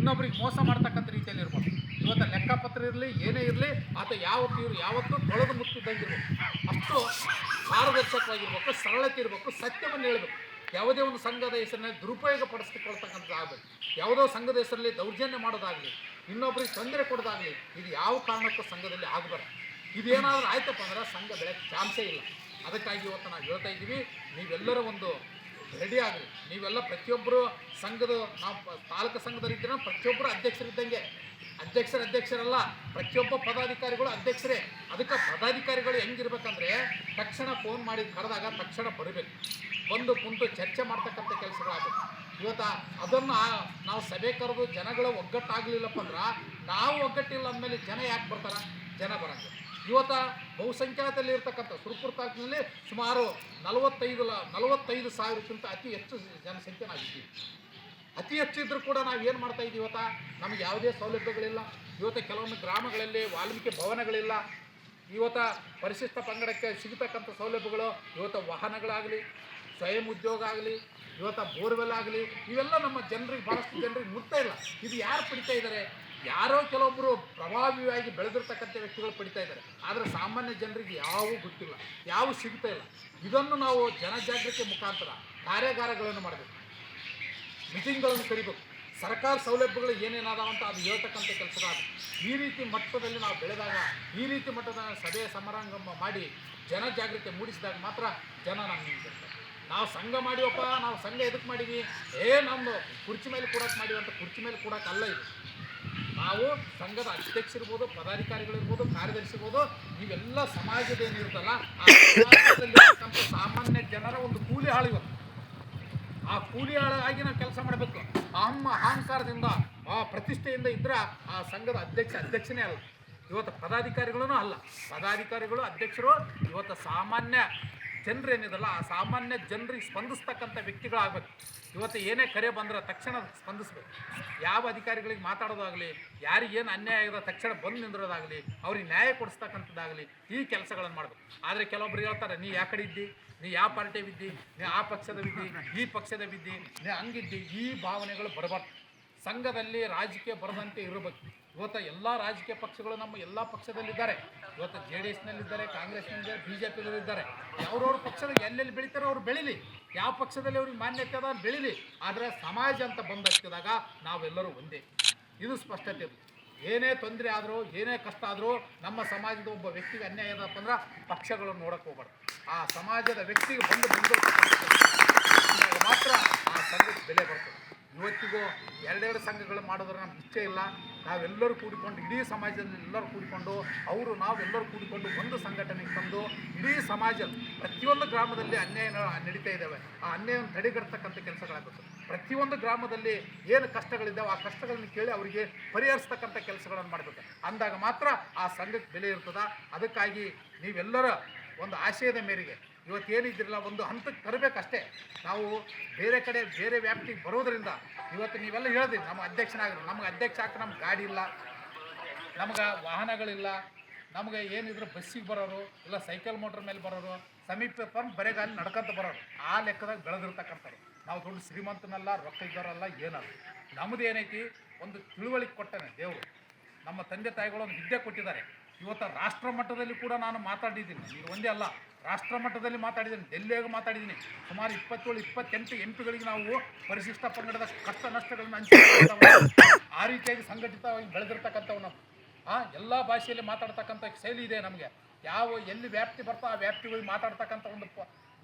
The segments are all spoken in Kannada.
ಇನ್ನೊಬ್ರಿಗೆ ಮೋಸ ಮಾಡ್ತಕ್ಕಂಥ ರೀತಿಯಲ್ಲಿ ಇರ್ಬೋದು. ಇವತ್ತು ಲೆಕ್ಕಪತ್ರ ಇರಲಿ ಏನೇ ಇರಲಿ ಆತ ಯಾವತ್ತೂ ತೊಳೆದು ಮುತ್ತಿದ್ದಂಗಿರ್ಬೇಕು. ಅಷ್ಟು ಪಾರದರ್ಶಕವಾಗಿರ್ಬೇಕು, ಸರಳತೆ ಇರಬೇಕು, ಸತ್ಯವನ್ನು ಹೇಳಬೇಕು. ಯಾವುದೇ ಒಂದು ಸಂಘದ ಹೆಸರಿನಲ್ಲಿ ದುರುಪಯೋಗ ಪಡಿಸಿಕೊಳ್ತಕ್ಕಂಥದ್ದು ಆಗಬೇಕು. ಯಾವುದೋ ಸಂಘದ ಹೆಸರಲ್ಲಿ ದೌರ್ಜನ್ಯ ಮಾಡೋದಾಗಲಿ, ಇನ್ನೊಬ್ಬರಿಗೆ ತೊಂದರೆ ಕೊಡೋದಾಗಲಿ, ಇದು ಯಾವ ಕಾರಣಕ್ಕೂ ಸಂಘದಲ್ಲಿ ಆಗಬಾರ್ದು. ಇದೇನಾದರೂ ಆಯ್ತಪ್ಪ ಅಂದ್ರೆ ಸಂಘ ಬೆಳೆಯೋಕ್ಕೆ ಚಾನ್ಸೇ ಇಲ್ಲ. ಅದಕ್ಕಾಗಿ ಇವತ್ತು ನಾವು ಹೇಳ್ತಾ ಇದ್ದೀವಿ, ನೀವೆಲ್ಲರೂ ಒಂದು ರೆಡಿ ಆಗಲಿ. ನೀವೆಲ್ಲ ಪ್ರತಿಯೊಬ್ಬರು ಸಂಘದ ನಾವು ತಾಲೂಕು ಸಂಘದಲ್ಲಿದ್ದರೆ ಪ್ರತಿಯೊಬ್ಬರು ಅಧ್ಯಕ್ಷರಿದ್ದಂಗೆ. ಅಧ್ಯಕ್ಷರಲ್ಲ, ಪ್ರತಿಯೊಬ್ಬ ಪದಾಧಿಕಾರಿಗಳು ಅಧ್ಯಕ್ಷರೇ. ಅದಕ್ಕೆ ಪದಾಧಿಕಾರಿಗಳು ಹೆಂಗಿರ್ಬೇಕಂದ್ರೆ ತಕ್ಷಣ ಫೋನ್ ಮಾಡಿ ಕರೆದಾಗ ತಕ್ಷಣ ಬರಬೇಕು, ಬಂದು ಕುಂತು ಚರ್ಚೆ ಮಾಡ್ತಕ್ಕಂಥ ಕೆಲಸಗಳಾಗಬೇಕು. ಇವತ್ತು ಅದನ್ನು ನಾವು ಸಭೆ ಕರೆದು ಜನಗಳ ಒಗ್ಗಟ್ಟಾಗಲಿಲ್ಲಪ್ಪ ಅಂದ್ರೆ, ನಾವು ಒಗ್ಗಟ್ಟಿಲ್ಲ ಅಂದಮೇಲೆ ಜನ ಯಾಕೆ ಬರ್ತಾರ? ಜನ ಬರಂಗ. ಇವತ್ತು ಬಹುಸಂಖ್ಯಾತದಲ್ಲಿ ಇರ್ತಕ್ಕಂಥ ಸುರಪುರ ತಾಲೂಕಿನಲ್ಲಿ ಸುಮಾರು 45,000ಕ್ಕಿಂತ ಅತಿ ಹೆಚ್ಚು ಜನಸಂಖ್ಯೆ ನಾವಿದ್ದೀವಿ. ಅತಿ ಹೆಚ್ಚು ಇದ್ದರೂ ಕೂಡ ನಾವು ಏನು ಮಾಡ್ತಾ ಇದ್ದೀವಿ? ಇವತ್ತು ನಮಗೆ ಯಾವುದೇ ಸೌಲಭ್ಯಗಳಿಲ್ಲ. ಇವತ್ತು ಕೆಲವೊಂದು ಗ್ರಾಮಗಳಲ್ಲಿ ವಾಲ್ಮೀಕಿ ಭವನಗಳಿಲ್ಲ. ಇವತ್ತು ಪರಿಶಿಷ್ಟ ಪಂಗಡಕ್ಕೆ ಸಿಗತಕ್ಕಂಥ ಸೌಲಭ್ಯಗಳು ಇವತ್ತು ವಾಹನಗಳಾಗಲಿ, ಸ್ವಯಂ ಉದ್ಯೋಗ ಆಗಲಿ, ಇವತ್ತು ಬೋರ್ವೆಲ್ ಆಗಲಿ, ಇವೆಲ್ಲ ನಮ್ಮ ಜನರಿಗೆ ಭಾಳಷ್ಟು ಜನರಿಗೆ ಮುಟ್ತಾ ಇಲ್ಲ. ಇದು ಯಾರು ಪಡಿತಾ ಇದ್ದಾರೆ? ಯಾರೋ ಕೆಲವೊಬ್ಬರು ಪ್ರಭಾವಿಯಾಗಿ ಬೆಳೆದಿರ್ತಕ್ಕಂಥ ವ್ಯಕ್ತಿಗಳು ಪಡಿತಾ ಇದ್ದಾರೆ. ಆದರೆ ಸಾಮಾನ್ಯ ಜನರಿಗೆ ಯಾವೂ ಗೊತ್ತಿಲ್ಲ, ಯಾವೂ ಸಿಗ್ತಾ ಇಲ್ಲ. ಇದನ್ನು ನಾವು ಜನಜಾಗೃತಿ ಮುಖಾಂತರ ಕಾರ್ಯಾಗಾರಗಳನ್ನು ಮಾಡಬೇಕು, ಮೀಟಿಂಗ್ಗಳನ್ನು ಕರಿಬೇಕು, ಸರ್ಕಾರ ಸೌಲಭ್ಯಗಳು ಏನೇನಾದಾವಂತ ಅದು ಹೇಳ್ತಕ್ಕಂಥ ಕೆಲಸಗಳಾಗಬೇಕು. ಈ ರೀತಿ ಮಟ್ಟದಲ್ಲಿ ನಾವು ಬೆಳೆದಾಗ, ಈ ರೀತಿ ಮಟ್ಟದ ಸಭೆ ಸಮಾರಂಭ ಮಾಡಿ ಜನಜಾಗೃತಿ ಮೂಡಿಸಿದಾಗ ಮಾತ್ರ ಜನ ನಮ್ಗೆ ನಾವು ಸಂಘ ಮಾಡಿವಪ್ಪ, ನಾವು ಸಂಘ ಎದಕ್ಕೆ ಮಾಡೀವಿ, ನಮ್ಮದು ಕುರ್ಚಿ ಮೇಲೆ ಕೂಡಕ್ಕೆ ಮಾಡೀವಿ ಅಂತ ಕುರ್ಚಿ ಮೇಲೆ ಕೂಡಕ್ಕಲ್ಲ. ಇದು ನಾವು ಸಂಘದ ಅಧ್ಯಕ್ಷರಿರ್ಬೋದು, ಪದಾಧಿಕಾರಿಗಳಿರ್ಬೋದು, ಕಾರ್ಯದರ್ಶಿ ಇರ್ಬೋದು, ಇವೆಲ್ಲ ಸಮಾಜದೇನಿರುತ್ತಲ್ಲ ಆ ಸಮಾಜದಲ್ಲಿರ್ತಕ್ಕಂಥ ಸಾಮಾನ್ಯ ಜನರ ಒಂದು ಕೂಲಿ ಆಳು. ಇವತ್ತು ಆ ಕೂಲಿ ಆಳಾಗಿ ನಾವು ಕೆಲಸ ಮಾಡಬೇಕು. ಅಹಂಕಾರದಿಂದ ಪ್ರತಿಷ್ಠೆಯಿಂದ ಇದ್ರೆ ಆ ಸಂಘದ ಅಧ್ಯಕ್ಷನೇ ಅಲ್ಲ. ಇವತ್ತು ಪದಾಧಿಕಾರಿಗಳೂ ಅಲ್ಲ. ಪದಾಧಿಕಾರಿಗಳು ಅಧ್ಯಕ್ಷರು ಇವತ್ತು ಸಾಮಾನ್ಯ ಜನರೇನಿದಲ್ಲ ಆ ಸಾಮಾನ್ಯ ಜನರಿಗೆ ಸ್ಪಂದಿಸ್ತಕ್ಕಂಥ ವ್ಯಕ್ತಿಗಳಾಗಬೇಕು. ಇವತ್ತು ಏನೇ ಕರೆ ಬಂದ್ರೆ ತಕ್ಷಣ ಸ್ಪಂದಿಸ್ಬೇಕು. ಯಾವ ಅಧಿಕಾರಿಗಳಿಗೆ ಮಾತಾಡೋದಾಗಲಿ, ಯಾರಿಗೇನು ಅನ್ಯಾಯ ಆಗಿದೆ ತಕ್ಷಣ ಬಂದು ನಿಂದಿರೋದಾಗಲಿ, ಅವ್ರಿಗೆ ನ್ಯಾಯ ಕೊಡಿಸ್ತಕ್ಕಂಥದ್ದಾಗಲಿ, ಈ ಕೆಲಸಗಳನ್ನು ಮಾಡಬೇಕು. ಆದರೆ ಕೆಲವೊಬ್ರು ಹೇಳ್ತಾರೆ, ನೀ ಯಾವ ಕಡೆ ಇದ್ದಿ, ನೀ ಯಾವ ಪಾರ್ಟಿ ಬಿದ್ದಿ, ನೀ ಆ ಪಕ್ಷದ ಬಿದ್ದಿ, ಈ ಪಕ್ಷದ ಬಿದ್ದಿ, ನೀ ಹಂಗಿದ್ದಿ, ಈ ಭಾವನೆಗಳು ಬರಬಾರ್ದು. ಸಂಘದಲ್ಲಿ ರಾಜಕೀಯ ಬರದಂತೆ ಇರಬೇಕು. ಇವತ್ತು ಎಲ್ಲ ರಾಜಕೀಯ ಪಕ್ಷಗಳು ನಮ್ಮ ಎಲ್ಲ ಪಕ್ಷದಲ್ಲಿದ್ದಾರೆ. ಇವತ್ತು JDSನಲ್ಲಿದ್ದಾರೆ, ಕಾಂಗ್ರೆಸ್ನಲ್ಲಿದ್ದಾರೆ, BJPದಲ್ಲಿದ್ದಾರೆ. ಅವ್ರವ್ರ ಪಕ್ಷದಲ್ಲಿ ಎಲ್ಲೆಲ್ಲಿ ಬೆಳೀತಾರೋ ಅವ್ರು ಬೆಳೀಲಿ, ಯಾವ ಪಕ್ಷದಲ್ಲಿ ಅವ್ರಿಗೆ ಮಾನ್ಯತೆ ಅದ ಬೆಳೀಲಿ. ಆದರೆ ಸಮಾಜ ಅಂತ ಬಂದು ಹಚ್ಚಿದಾಗ ನಾವೆಲ್ಲರೂ ಒಂದೇ, ಇದು ಸ್ಪಷ್ಟತೆ ಇರಲಿ. ಏನೇ ತೊಂದರೆ ಆದರೂ, ಏನೇ ಕಷ್ಟ ಆದರೂ ನಮ್ಮ ಸಮಾಜದ ಒಬ್ಬ ವ್ಯಕ್ತಿಗೆ ಅನ್ಯಾಯ ಇದಪ್ಪ ಅಂದ್ರೆ ಪಕ್ಷಗಳನ್ನು ನೋಡಕ್ಕೆ ಹೋಗ್ಬಾರ್ದು. ಆ ಸಮಾಜದ ವ್ಯಕ್ತಿಗೆ ಬಂದು ಮಾತ್ರ ಆ ಸಂಘಕ್ಕೆ ಬೆಲೆ ಬರ್ತದೆ. ಇವತ್ತಿಗೂ ಎರಡೆರಡು ಸಂಘಗಳು ಮಾಡೋದ್ರೆ ನಮ್ಗೆ ಇಚ್ಛೆ ಇಲ್ಲ. ನಾವೆಲ್ಲರೂ ಕೂಡಿಕೊಂಡು, ಇಡೀ ಸಮಾಜದಲ್ಲಿ ಎಲ್ಲರೂ ಕೂಡಿಕೊಂಡು, ನಾವೆಲ್ಲರೂ ಕೂಡಿಕೊಂಡು ಒಂದು ಸಂಘಟನೆಗೆ ತಂದು ಇಡೀ ಸಮಾಜ ಪ್ರತಿಯೊಂದು ಗ್ರಾಮದಲ್ಲಿ ಅನ್ಯಾಯ ನಡೀತಾ ಇದ್ದಾವೆ, ಆ ಅನ್ಯಾಯವನ್ನು ತಡೆಗಟ್ಟತಕ್ಕಂಥ ಕೆಲಸಗಳಾಗುತ್ತೆ. ಪ್ರತಿಯೊಂದು ಗ್ರಾಮದಲ್ಲಿ ಏನು ಕಷ್ಟಗಳಿದ್ದಾವೆ ಆ ಕಷ್ಟಗಳನ್ನು ಕೇಳಿ ಅವರಿಗೆ ಪರಿಹರಿಸ್ತಕ್ಕಂಥ ಕೆಲಸಗಳನ್ನು ಮಾಡಬೇಕು. ಅಂದಾಗ ಮಾತ್ರ ಆ ಸಂಘಕ್ಕೆ ಬೆಲೆ ಇರ್ತದೆ. ಅದಕ್ಕಾಗಿ ನೀವೆಲ್ಲರ ಒಂದು ಆಶಯದ ಮೇರೆಗೆ ಇವತ್ತೇನಿದ್ದಿರಲ್ಲ ಒಂದು ಹಂತಕ್ಕೆ ತರಬೇಕಷ್ಟೇ. ನಾವು ಬೇರೆ ವ್ಯಾಪ್ತಿಗೆ ಬರೋದರಿಂದ ಇವತ್ತು ನೀವೆಲ್ಲ ಹೇಳಿದ್ರಿ ನಮ್ಮ ಅಧ್ಯಕ್ಷನಾಗಿರೋ, ನಮಗೆ ಅಧ್ಯಕ್ಷ ಹಾಕಿ ನಮ್ಗೆ ಗಾಡಿ ಇಲ್ಲ, ನಮಗೆ ವಾಹನಗಳಿಲ್ಲ, ನಮಗೆ ಏನಿದ್ರು ಬಸ್ಸಿಗೆ ಬರೋರು ಇಲ್ಲ ಸೈಕಲ್ ಮೋಟ್ರ್ ಮೇಲೆ ಬರೋರು, ಸಮೀಪ ಬಂದು ಬರೆಗಾಲಿ ನಡ್ಕೊಂತ ಬರೋರು, ಆ ಲೆಕ್ಕದಾಗ ಬೆಳೆದಿರ್ತಕ್ಕಂಥವ್ರು. ನಾವು ದೊಡ್ಡ ಶ್ರೀಮಂತನಲ್ಲ, ರೊಕ್ಕ ಇದ್ದಾರಲ್ಲ, ಏನಲ್ಲ. ನಮ್ಮದು ಏನೈತಿ, ಒಂದು ತಿಳುವಳಿಕೆ ಕೊಟ್ಟಾನೆ ದೇವರು. ನಮ್ಮ ತಂದೆ ತಾಯಿಗಳು ಒಂದು ವಿದ್ಯೆ ಕೊಟ್ಟಿದ್ದಾರೆ. ಇವತ್ತು ರಾಷ್ಟ್ರ ಮಟ್ಟದಲ್ಲಿ ಕೂಡ ನಾನು ಮಾತಾಡಿದ್ದೀನಿ. ಇದು ಒಂದೇ ಅಲ್ಲ, ರಾಷ್ಟ್ರ ಮಟ್ಟದಲ್ಲಿ ಮಾತಾಡಿದ್ದೀನಿ, ಡೆಲ್ಲಿಯಾಗ ಮಾತಾಡಿದ್ದೀನಿ. ಸುಮಾರು 27-28 ಎಂಪಿಗಳಿಗೆ ನಾವು ಪರಿಶಿಷ್ಟ ಪಂಗಡದ ಕಷ್ಟ ನಷ್ಟಗಳನ್ನು ಆ ರೀತಿಯಾಗಿ ಸಂಘಟಿತವಾಗಿ ಬೆಳೆದಿರ್ತಕ್ಕಂಥವು. ನಾವು ಎಲ್ಲ ಭಾಷೆಯಲ್ಲಿ ಮಾತಾಡ್ತಕ್ಕಂಥ ಶೈಲಿ ಇದೆ ನಮಗೆ. ಎಲ್ಲಿ ವ್ಯಾಪ್ತಿ ಬರ್ತೋ ಆ ವ್ಯಾಪ್ತಿಗಳಿಗೆ ಮಾತಾಡ್ತಕ್ಕಂಥ ಒಂದು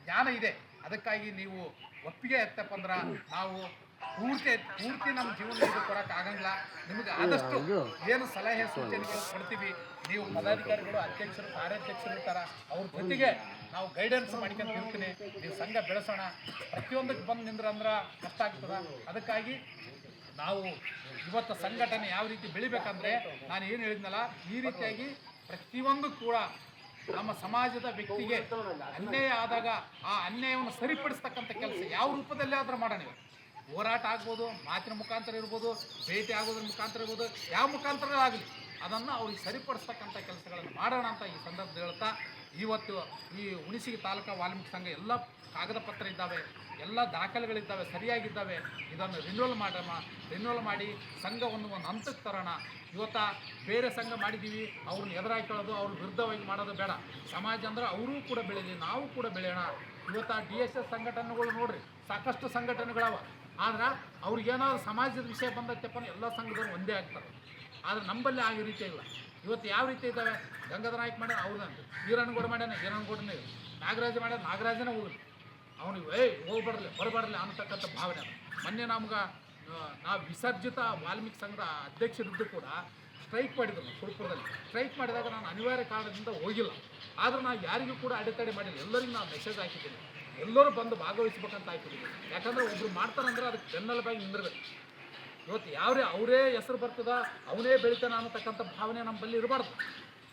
ಜ್ಞಾನ ಇದೆ. ಅದಕ್ಕಾಗಿ ನೀವು ಒಪ್ಪಿಗೆ ಇರ್ತಪ್ಪ ಅಂದ್ರೆ ನಾವು ಪೂರ್ತಿ ನಮ್ಮ ಜೀವನದಲ್ಲಿ ಕೊಡೋಕ್ಕಾಗಂಗಿಲ್ಲ. ನಿಮಗೆ ಆದಷ್ಟು ಏನು ಸಲಹೆ ಸೂಚನೆಗಳು ಕೊಡ್ತೀವಿ, ನೀವು ಪದಾಧಿಕಾರಿಗಳು, ಅಧ್ಯಕ್ಷರು, ಕಾರ್ಯಾಧ್ಯಕ್ಷರು ಇರ್ತಾರೆ, ಅವ್ರ ಜೊತೆಗೆ ನಾವು ಗೈಡೆನ್ಸ್ ಮಾಡ್ಕೊಂಡು ಇರ್ತೀನಿ. ನೀವು ಸಂಘ ಬೆಳೆಸೋಣ. ಪ್ರತಿಯೊಂದಕ್ಕೆ ಬಂದು ನಿಂದ್ರೆ ಕಷ್ಟ ಆಗ್ತದೆ. ಅದಕ್ಕಾಗಿ ನಾವು ಇವತ್ತು ಸಂಘಟನೆ ಯಾವ ರೀತಿ ಬೆಳಿಬೇಕಂದ್ರೆ, ನಾನು ಏನು ಹೇಳಿದ್ನಲ್ಲ, ಈ ರೀತಿಯಾಗಿ ಪ್ರತಿಯೊಂದು ಕೂಡ ನಮ್ಮ ಸಮಾಜದ ವ್ಯಕ್ತಿಗೆ ಅನ್ಯಾಯ ಆದಾಗ ಆ ಅನ್ಯಾಯವನ್ನು ಸರಿಪಡಿಸ್ತಕ್ಕಂಥ ಕೆಲಸ ಯಾವ ರೂಪದಲ್ಲಿ ಆದರೂ ಮಾಡೋಣ. ಹೋರಾಟ ಆಗ್ಬೋದು, ಮಾತಿನ ಮುಖಾಂತರ ಇರ್ಬೋದು, ಭೇಟಿ ಆಗೋದ್ರ ಮುಖಾಂತರ ಇರ್ಬೋದು, ಯಾವ ಮುಖಾಂತರ ಆಗಲಿ ಅದನ್ನು ಅವ್ರಿಗೆ ಸರಿಪಡಿಸ್ತಕ್ಕಂಥ ಕೆಲಸಗಳನ್ನು ಮಾಡೋಣ ಅಂತ ಈ ಸಂದರ್ಭದಲ್ಲಿ ಹೇಳ್ತಾ, ಇವತ್ತು ಈ ಹುಣಸಗಿ ತಾಲೂಕಾ ವಾಲ್ಮೀಕಿ ಸಂಘ ಎಲ್ಲ ಕಾಗದ ಪತ್ರ ಇದ್ದಾವೆ. ಎಲ್ಲ ದಾಖಲೆಗಳಿದ್ದಾವೆ, ಸರಿಯಾಗಿದ್ದಾವೆ. ಇದನ್ನು ರಿನ್ಯೂವಲ್ ಮಾಡಿ ಸಂಘವನ್ನು ಒಂದು ಹಂತಕ್ಕೆ ತರೋಣ. ಇವತ್ತು ಬೇರೆ ಸಂಘ ಮಾಡಿದ್ದೀವಿ, ಅವ್ರನ್ನ ಎದುರಾಕೊಳ್ಳೋದು, ಅವ್ರ ವಿರುದ್ಧವಾಗಿ ಮಾಡೋದು ಬೇಡ. ಸಮಾಜ ಅಂದ್ರೆ ಅವರೂ ಕೂಡ ಬೆಳೀಲಿ, ನಾವು ಕೂಡ ಬೆಳೆಯೋಣ. ಇವತ್ತು DSS ಸಂಘಟನೆಗಳು ನೋಡ್ರಿ, ಸಾಕಷ್ಟು ಸಂಘಟನೆಗಳವ. ಆದ್ರೆ ಅವ್ರಿಗೇನಾದ್ರು ಸಮಾಜದ ವಿಷಯ ಬಂದೈತಪ್ಪ ಎಲ್ಲ ಸಂಘದವ್ರು ಒಂದೇ ಆಗ್ತಾರೆ. ಆದರೆ ನಂಬಲ್ಲಿ ಆ ರೀತಿ ಇಲ್ಲ. ಇವತ್ತು ಯಾವ ರೀತಿ ಇದ್ದಾವೆ, ಗಂಗಾಧರ ನಾಯ್ಕ ಮಾಡ್ಯಾನ ಅವ್ರದಂತೆ, ಈರಣ್ಣಗೌಡ ಮಾಡ್ಯಾನ ಈರಣ್ಣಗೌಡನೇ, ನಾಗರಾಜ ಮಾಡ್ಯಾನ ನಾಗರಾಜನೇ ಹೋಗಲಿ, ಅವನಿಗೆ ಹೋಗ್ಬಾರ್ಲಿ ಹೊರಬಾರ್ಲಿ ಅನ್ನತಕ್ಕಂಥ ಭಾವನೆ ಅದ. ಮೊನ್ನೆ ನಮ್ಗೆ ನಾವು ವಿಸರ್ಜಿತ ವಾಲ್ಮೀಕಿ ಸಂಘದ ಅಧ್ಯಕ್ಷರಿದ್ದು ಕೂಡ ಸ್ಟ್ರೈಕ್ ಮಾಡಿದ್ರು ಸುರಪುರದಲ್ಲಿ. ಸ್ಟ್ರೈಕ್ ಮಾಡಿದಾಗ ನಾನು ಅನಿವಾರ್ಯ ಕಾರಣದಿಂದ ಹೋಗಿಲ್ಲ. ಆದರೂ ನಾನು ಯಾರಿಗೂ ಕೂಡ ಅಡೆತಡೆ ಮಾಡಿಲ್ಲ, ಎಲ್ಲರಿಗೂ ನಾನು ಮೆಸೇಜ್ ಹಾಕಿದ್ದೀನಿ, ಎಲ್ಲರೂ ಬಂದು ಭಾಗವಹಿಸ್ಬೇಕಂತ ಹಾಕಿದ್ದೀನಿ. ಯಾಕಂದರೆ ಒಬ್ಬರು ಮಾಡ್ತಾರಂದ್ರೆ ಅದಕ್ಕೆ ಬೆನ್ನೆಲುಬಾಗಿ ನಿಂದಿರಬೇಕು. ಇವತ್ತು ಅವರೇ ಹೆಸರು ಬರ್ತದ, ಅವನೇ ಬೆಳಿತಾನೆ ಅನ್ನತಕ್ಕಂಥ ಭಾವನೆ ನಮ್ಮಲ್ಲಿ ಇರಬಾರ್ದು.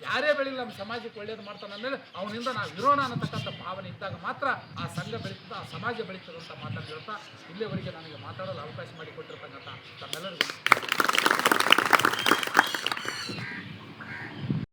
ಯಾರೇ ಬೆಳಿಲ್ಲ ನಮ್ಮ ಸಮಾಜಕ್ಕೆ ಒಳ್ಳೇದು ಮಾಡ್ತಾನೆ ಅಂದಮೇಲೆ ಅವನಿಂದ ನಾವು ಇರೋಣ ಅನ್ನತಕ್ಕಂಥ ಭಾವನೆ ಇದ್ದಾಗ ಮಾತ್ರ ಆ ಸಂಘ ಬೆಳೀತದೆ, ಆ ಸಮಾಜ ಬೆಳೀತದೆ ಅಂತ ಮಾತನ್ನು ಹೇಳ್ತಾ ಇಲ್ಲಿವರೆಗೆ ನನಗೆ ಮಾತಾಡಲು ಅವಕಾಶ ಮಾಡಿಕೊಟ್ಟಿರ್ತಕ್ಕಂಥ ತಮ್ಮೆಲ್ಲರಿಗೂ